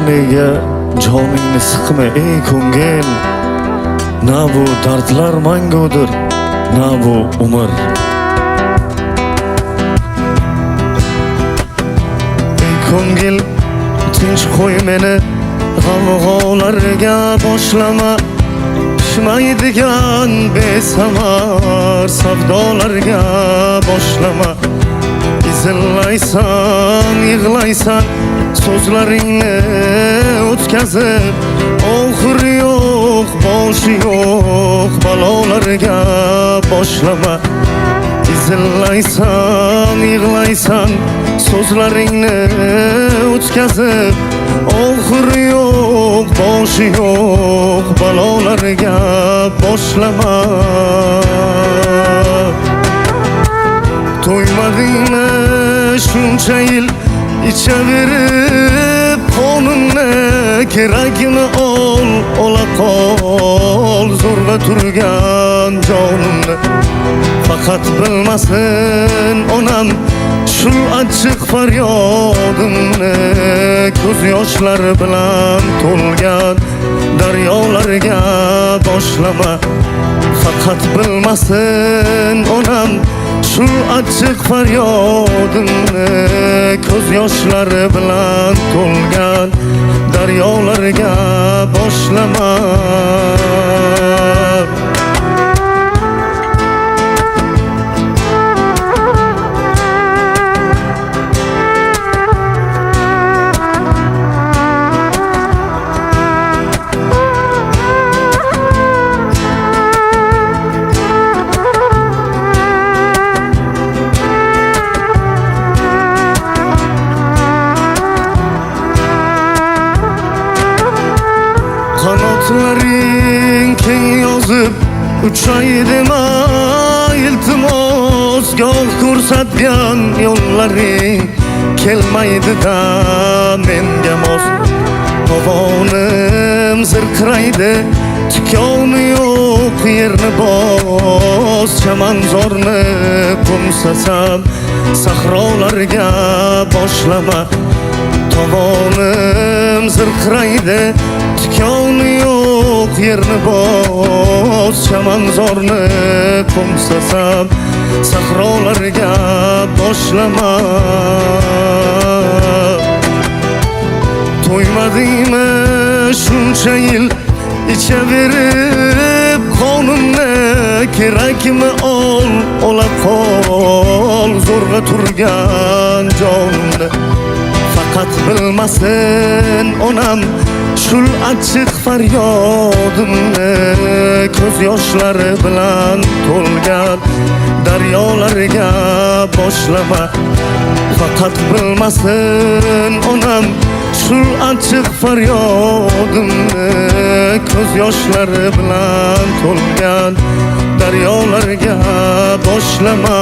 nega joningni sıkma ey ko'ngil. Na bu dardlar mangudir, na bu umr. Ey ko'ngil, tinch qo'y meni, g'amg'olarga boshlama. Pishmaydigan besamar savdolarga boshlama. Izillaysan, yig'laysan, so'zlaringni o'tkazib, oxiri yo'q, boshi yo'q balolarga boshlama. Izillaysan, yig'laysan, so'zlaringni o'tkazib, oxiri yo'q, boshi yo'q balolarga boshlama. To'ymadingmi shuncha yil ichaverib qonunni, kerakmi ol, ola qol zo'rg'a turgan jonimni. Faqat bilmasin onam shu achchiq faryodimni, ko'z yoshlari bilan to'lgan daryolarga boshlama. Faqat bilmasin onam shu achchiq faryodimni, ko'z yoshlari bilan to'lgan daryolarga boshlama. Qanotlaring keng yozib uchaydima iltimos, goh ko'rsatgan yo'llaring kelmaydi-da menga mos. Tovonim zirqiraydi, tikoni yo'q yerni bos. Chamanzorni qo'msasam sahrolarga boshlama. Tovonim zirqiraydi, tikoni yo'q yerni bos. Chamanzorni qo'msasam sahrolarga boshlama. To'ymadingmi shuncha yil ichaverib qonunni, kerakmi ol, ola qol zo'rg'a turgan jonimni. Faqat bilmasin onam shul achchiq faryodimni, ko'z yoshlari bilan to'lgan daryolarga boshlama. Faqat bilmasin onam shul achchiq faryodimni, ko'z yoshlari bilan to'lgan daryolarga boshlama.